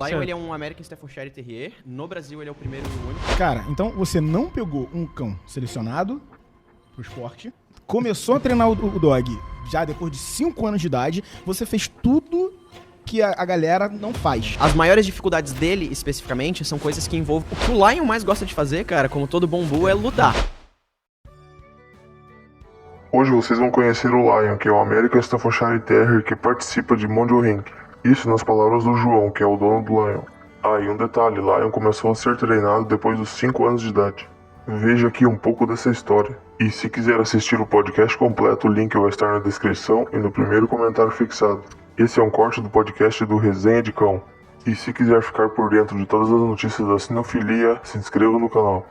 Lion, ele é um American Staffordshire Terrier. No Brasil, ele é o primeiro e o único. Cara, então você não pegou um cão selecionado pro esporte, começou a treinar o dog já depois de 5 anos de idade, você fez tudo que a galera não faz. As maiores dificuldades dele, especificamente, são coisas que envolvem... O que o Lion mais gosta de fazer, cara, como todo bom bull, é lutar. Hoje vocês vão conhecer o Lion, que é o American Staffordshire Terrier que participa de Mondial Ring. Isso nas palavras do João, que é o dono do Lion. Ah, e um detalhe, Lion começou a ser treinado depois dos 5 anos de idade. Veja aqui um pouco dessa história. E se quiser assistir o podcast completo, o link vai estar na descrição e no primeiro comentário fixado. Esse é um corte do podcast do Resenha de Cão. E se quiser ficar por dentro de todas as notícias da sinofilia, se inscreva no canal.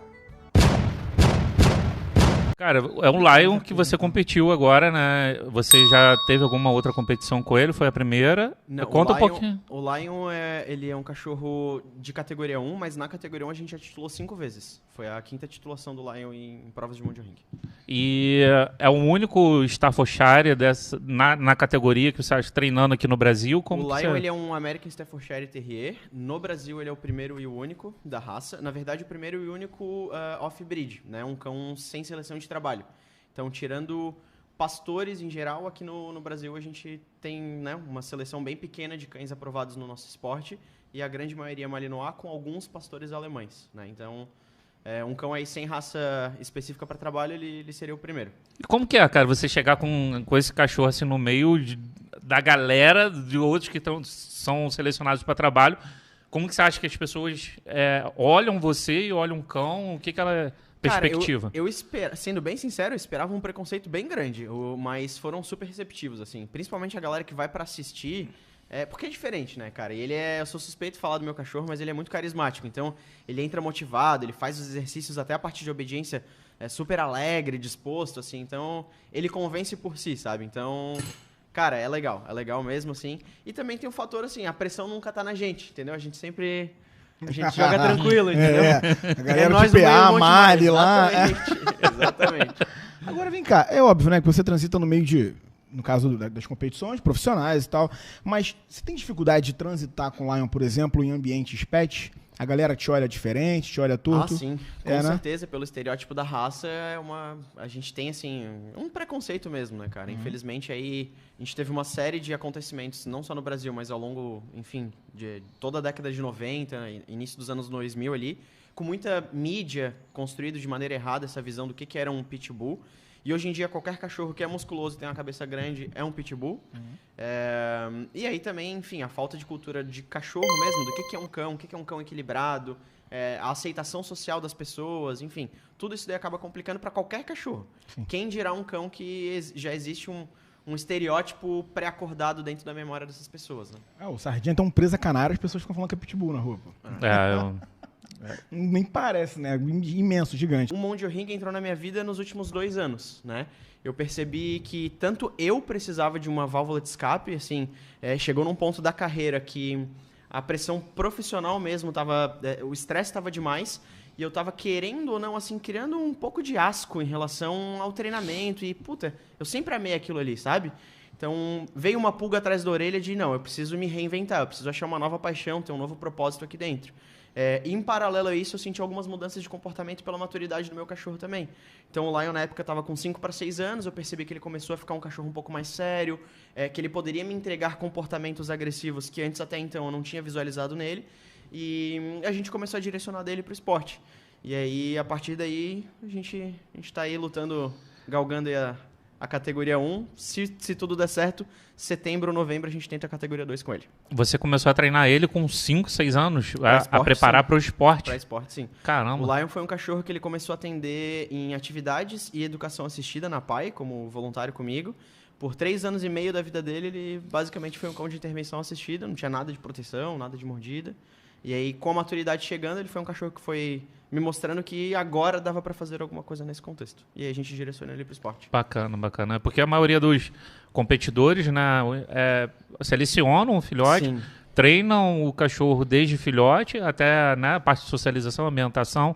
Cara, é um Lion que você competiu agora, né? Você já teve alguma outra competição com ele? Foi a primeira? Não, Conta o Lion, um pouquinho. O Lion, ele é um cachorro de categoria 1, mas na categoria 1 a gente já titulou 5 vezes. Foi a 5ª titulação do Lion em provas de Mondial Ring. E é o único Staffordshire na categoria que você está treinando aqui no Brasil? Como O que Lion, você... ele é um American Staffordshire Terrier. No Brasil, ele é o primeiro e o único da raça. Na verdade, o primeiro e único off-breed, né? Um cão sem seleção de trabalho. Então, tirando pastores em geral, aqui no Brasil a gente tem, né, uma seleção bem pequena de cães aprovados no nosso esporte e a grande maioria Malinois com alguns pastores alemães, né? Então, um cão aí sem raça específica para trabalho, ele seria o primeiro. E como que é, cara, você chegar com esse cachorro assim no meio da galera de outros que são selecionados para trabalho? Como que você acha que as pessoas olham você e olham o cão? O que ela... perspectiva? Cara, eu espero, sendo bem sincero, eu esperava um preconceito bem grande, mas foram super receptivos, assim. Principalmente a galera que vai pra assistir, porque é diferente, né, cara? E eu sou suspeito de falar do meu cachorro, mas ele é muito carismático. Então, ele entra motivado, ele faz os exercícios até a parte de obediência super alegre, disposto, assim. Então, ele convence por si, sabe? Então... Cara, é legal mesmo, assim. E também tem um fator, assim, a pressão nunca tá na gente, entendeu? A gente sempre... A gente joga tranquilo, entendeu? A galera nós do no meio, PA, um monte Mali mais. lá. Exatamente. Agora vem cá, é óbvio, né, que você transita no meio no caso das competições profissionais e tal, mas você tem dificuldade de transitar com o Lion, por exemplo, em ambientes pets? A galera te olha diferente, te olha torto? Ah, sim. Com certeza, pelo estereótipo da raça, a gente tem, assim, um preconceito mesmo, né, cara? Infelizmente, aí, a gente teve uma série de acontecimentos, não só no Brasil, mas ao longo, enfim, de toda a década de 90, início dos anos 2000 ali, com muita mídia construída de maneira errada essa visão do que era um pitbull. E hoje em dia, qualquer cachorro que é musculoso e tem uma cabeça grande é um pitbull. E aí também, enfim, a falta de cultura de cachorro mesmo, do que é um cão, o que é um cão equilibrado, a aceitação social das pessoas, enfim. Tudo isso daí acaba complicando para qualquer cachorro. Sim. Quem dirá um cão que já existe um estereótipo pré-acordado dentro da memória dessas pessoas, né? O Sardinha tem um presa canário, as pessoas ficam falando que é pitbull na rua. Nem parece, né? Imenso, gigante. O Mondial Ring entrou na minha vida nos últimos 2 anos, né? Eu percebi que tanto eu precisava de uma válvula de escape, assim, chegou num ponto da carreira que a pressão profissional mesmo o estresse estava demais e eu tava querendo ou não, assim, criando um pouco de asco em relação ao treinamento e, puta, eu sempre amei aquilo ali, sabe? Então, veio uma pulga atrás da orelha de, não, eu preciso me reinventar, eu preciso achar uma nova paixão, ter um novo propósito aqui dentro. E em paralelo a isso, eu senti algumas mudanças de comportamento pela maturidade do meu cachorro também. Então, o Lion, na época, estava com 5 para 6 anos, eu percebi que ele começou a ficar um cachorro um pouco mais sério, que ele poderia me entregar comportamentos agressivos que antes, até então, eu não tinha visualizado nele, e a gente começou a direcionar dele para o esporte. E aí, a partir daí, a gente está aí lutando, galgando aí a categoria 1. Se tudo der certo, setembro ou novembro a gente tenta a categoria 2 com ele. Você começou a treinar ele com 5, 6 anos? A preparar para o esporte? Para esporte, sim. Caramba. O Lion foi um cachorro que ele começou a atender em atividades e educação assistida na PAI, como voluntário comigo. Por 3 anos e meio da vida dele, ele basicamente foi um cão de intervenção assistida, não tinha nada de proteção, nada de mordida. E aí, com a maturidade chegando, ele foi um cachorro que foi me mostrando que agora dava para fazer alguma coisa nesse contexto. E aí a gente direciona ele pro esporte. Bacana. Porque a maioria dos competidores, né, selecionam o filhote, sim, treinam o cachorro desde filhote até, né, a parte de socialização, ambientação,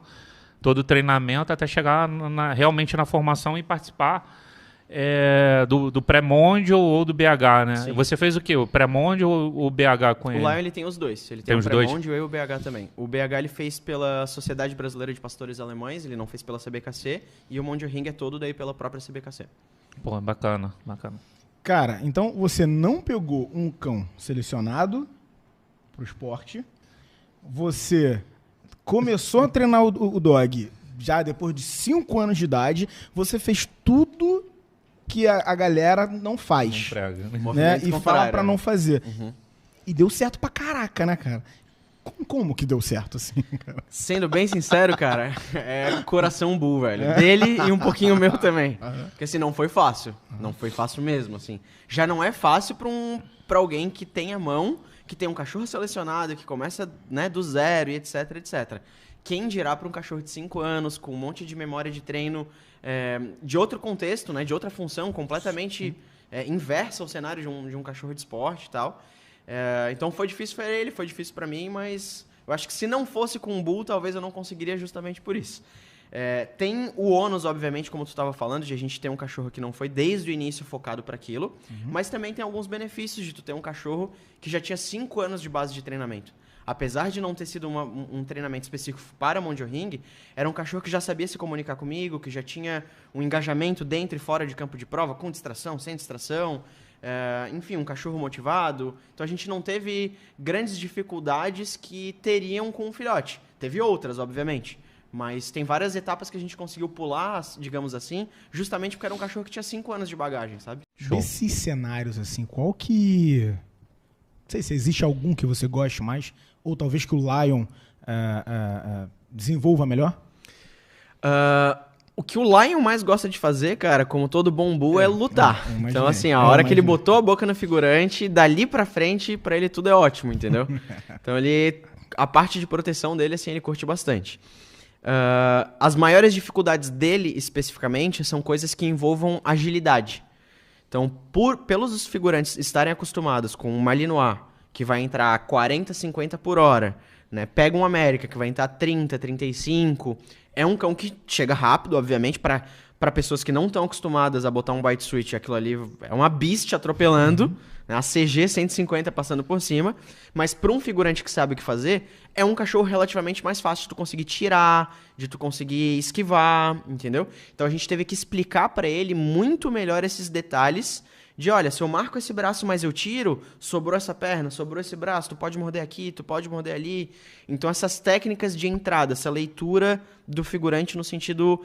todo o treinamento até chegar realmente na formação e participar do pré-mondial ou do BH, né? Sim. Você fez o quê? O pré-mondial ou o BH com O ele? Lion ele tem os dois. Ele tem Tem o os dois? pré-mondial e o BH também. O BH ele fez pela Sociedade Brasileira de Pastores Alemães, ele não fez pela CBKC, e o Mondial Ring é todo daí pela própria CBKC. Pô, bacana, bacana. Cara, então você não pegou um cão selecionado pro esporte, você começou a treinar o dog já depois de 5 anos de idade, você fez tudo que a galera não faz, Emprega, né? né? Movimento E fala contrário, pra né? não fazer. Uhum. E deu certo pra caraca, né, cara? Como que deu certo, assim, cara? Sendo bem sincero, cara, é coração bull, velho. Dele e um pouquinho meu também. Porque assim, não foi fácil. Não foi fácil mesmo, assim. Já não é fácil pra alguém que tem a mão, que tem um cachorro selecionado, que começa, né, do zero e etc, etc. Quem dirá pra um cachorro de 5 anos, com um monte de memória de treino, de outro contexto, né, de outra função, completamente inversa ao cenário de um cachorro de esporte e tal. Então foi difícil pra ele, foi difícil pra mim, mas eu acho que se não fosse com o Bull, talvez eu não conseguiria justamente por isso. Tem o ônus, obviamente, como tu estava falando, de a gente ter um cachorro que não foi desde o início focado para aquilo, mas também tem alguns benefícios de tu ter um cachorro que já tinha 5 anos de base de treinamento. Apesar de não ter sido um treinamento específico para Mondial Ring, era um cachorro que já sabia se comunicar comigo, que já tinha um engajamento dentro e fora de campo de prova, com distração, sem distração. Enfim, um cachorro motivado. Então a gente não teve grandes dificuldades que teriam com o filhote. Teve outras, obviamente. Mas tem várias etapas que a gente conseguiu pular, digamos assim, justamente porque era um cachorro que tinha 5 anos de bagagem, sabe? Desses cenários, assim, qual que... Não sei se existe algum que você goste mais, ou talvez que o Lion desenvolva melhor? O que o Lion mais gosta de fazer, cara, como todo bom bull, é lutar. eu imaginei. Então, assim, a hora que ele botou a boca no figurante, dali pra frente, pra ele tudo é ótimo, entendeu? Então, a parte de proteção dele, assim, ele curte bastante. As maiores dificuldades dele, especificamente, são coisas que envolvam agilidade. Então, pelos figurantes estarem acostumados com um Malinois, que vai entrar a 40, 50 por hora, né? Pega um América, que vai entrar 30, 35... É um cão que chega rápido, obviamente, para pessoas que não estão acostumadas a botar um bite switch. Aquilo ali é uma beast atropelando, né? A CG 150 passando por cima. Mas para um figurante que sabe o que fazer, é um cachorro relativamente mais fácil de tu conseguir tirar, de tu conseguir esquivar, entendeu? Então a gente teve que explicar para ele muito melhor esses detalhes de, olha, se eu marco esse braço, mas eu tiro, sobrou essa perna, sobrou esse braço, tu pode morder aqui, tu pode morder ali. Então essas técnicas de entrada, essa leitura do figurante no sentido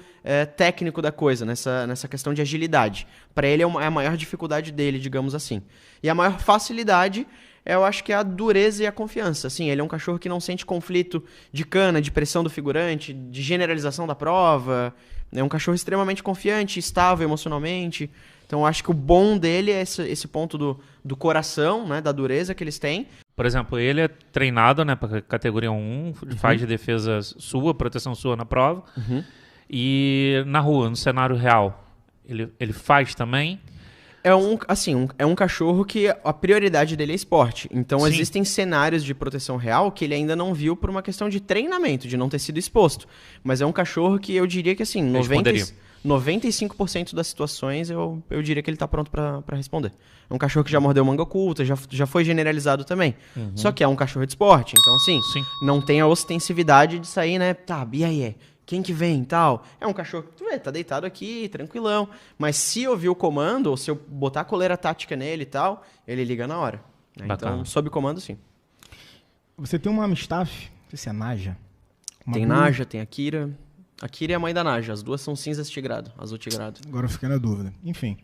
técnico da coisa, nessa questão de agilidade. Para ele é a maior dificuldade dele, digamos assim. E a maior facilidade, eu acho que é a dureza e a confiança. Assim, ele é um cachorro que não sente conflito de cana, de pressão do figurante, de generalização da prova. É um cachorro extremamente confiante, estável emocionalmente. Então, eu acho que o bom dele é esse ponto do coração, né, da dureza que eles têm. Por exemplo, ele é treinado, né, para categoria 1, faz de defesa sua, proteção sua na prova. E na rua, no cenário real, ele faz também? É um cachorro que a prioridade dele é esporte. Então, Sim. existem cenários de proteção real que ele ainda não viu por uma questão de treinamento, de não ter sido exposto. Mas é um cachorro que eu diria que, assim, 95% das situações eu diria que ele tá pronto pra responder. É um cachorro que já mordeu manga oculta, já foi generalizado também. Só que é um cachorro de esporte, então assim, Sim. não tem a ostensividade de sair, né? Tá, e aí? Quem que vem e tal? É um cachorro que tu vê, tá deitado aqui, tranquilão. Mas se ouvir o comando, ou se eu botar a coleira tática nele e tal, ele liga na hora. Né? Então, sob comando, sim. Você tem uma Amstaff, não sei se é Naja. Tem Naja, tem Akira. Akira é a mãe da Naja, as duas são cinzas tigrado, azul tigrado. Agora eu fiquei na dúvida. Enfim.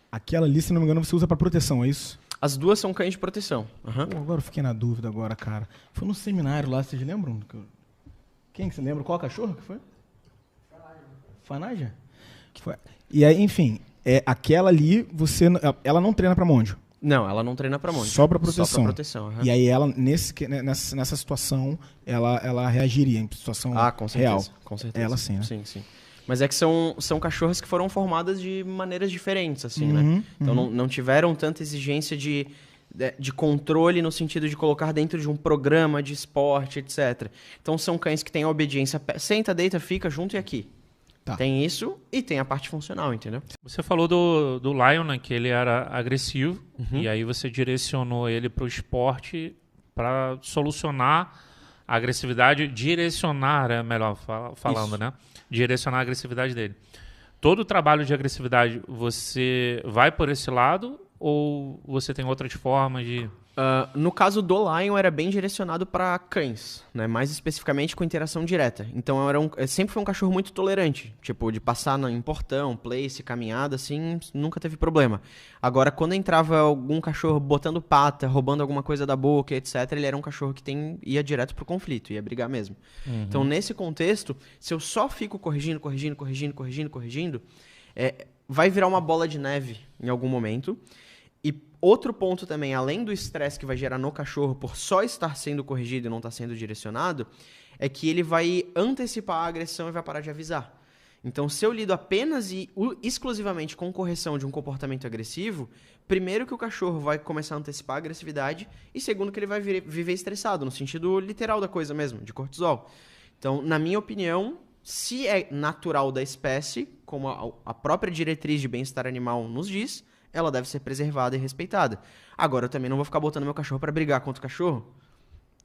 Aquela ali, se não me engano, você usa pra proteção, é isso? As duas são cães de proteção. Pô, agora eu fiquei na dúvida agora, cara. Foi num seminário lá, vocês lembram? Quem que você lembra? Qual cachorro que foi? Fanaja? Foi. E aí, enfim, aquela ali, ela não treina pra Mondial. Não, ela não treina pra monte. Só pra proteção. Só pra proteção, E aí ela, nessa situação, ela reagiria em situação com certeza, real. Com certeza. Ela sim, né? Sim, sim. Mas é que são cachorras que foram formadas de maneiras diferentes, assim, né? Então não tiveram tanta exigência de controle no sentido de colocar dentro de um programa de esporte, etc. Então são cães que têm a obediência. Senta, deita, fica junto e aqui. Tá. Tem isso e tem a parte funcional, entendeu? Você falou do Lion, né, que ele era agressivo, e aí você direcionou ele para o esporte para solucionar a agressividade, direcionar, melhor falando, Isso. né? Direcionar a agressividade dele. Todo o trabalho de agressividade, você vai por esse lado ou você tem outras formas de... No caso do Lion, era bem direcionado para cães, né? Mais especificamente com interação direta. Então, sempre foi um cachorro muito tolerante. Tipo, de passar em portão, place, caminhada, assim, nunca teve problema. Agora, quando entrava algum cachorro botando pata, roubando alguma coisa da boca, etc., ele era um cachorro que ia direto pro conflito, ia brigar mesmo. Então, nesse contexto, se eu só fico corrigindo, vai virar uma bola de neve em algum momento. E outro ponto também, além do estresse que vai gerar no cachorro por só estar sendo corrigido e não estar sendo direcionado, é que ele vai antecipar a agressão e vai parar de avisar. Então, se eu lido apenas e exclusivamente com correção de um comportamento agressivo, primeiro que o cachorro vai começar a antecipar a agressividade e segundo que ele vai viver estressado, no sentido literal da coisa mesmo, de cortisol. Então, na minha opinião, se é natural da espécie, como a própria diretriz de bem-estar animal nos diz, ela deve ser preservada e respeitada. Agora, eu também não vou ficar botando meu cachorro para brigar contra o cachorro.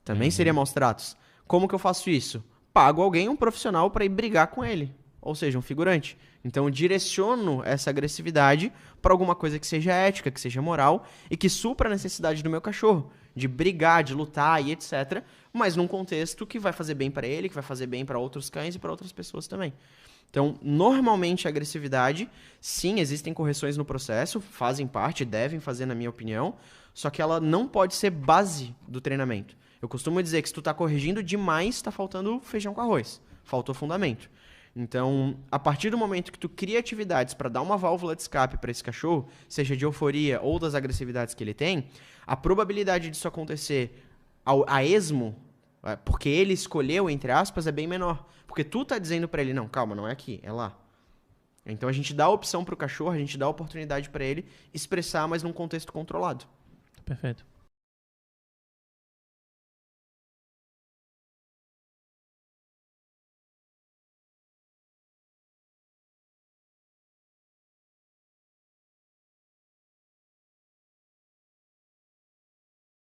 Também seria maus tratos. Como que eu faço isso? Pago alguém, um profissional, para ir brigar com ele. Ou seja, um figurante. Então, eu direciono essa agressividade para alguma coisa que seja ética, que seja moral e que supra a necessidade do meu cachorro. De brigar, de lutar e etc. Mas num contexto que vai fazer bem para ele, que vai fazer bem para outros cães e para outras pessoas também. Então, normalmente a agressividade, sim, existem correções no processo, fazem parte, devem fazer na minha opinião, só que ela não pode ser base do treinamento. Eu costumo dizer que se tu tá corrigindo demais, tá faltando feijão com arroz, faltou fundamento. Então, a partir do momento que tu cria atividades para dar uma válvula de escape para esse cachorro, seja de euforia ou das agressividades que ele tem, a probabilidade disso acontecer a esmo, porque ele escolheu, entre aspas, é bem menor. Porque tu tá dizendo pra ele, não, calma, não é aqui, é lá. Então a gente dá a opção pro cachorro, a gente dá a oportunidade pra ele expressar, mas num contexto controlado. Perfeito.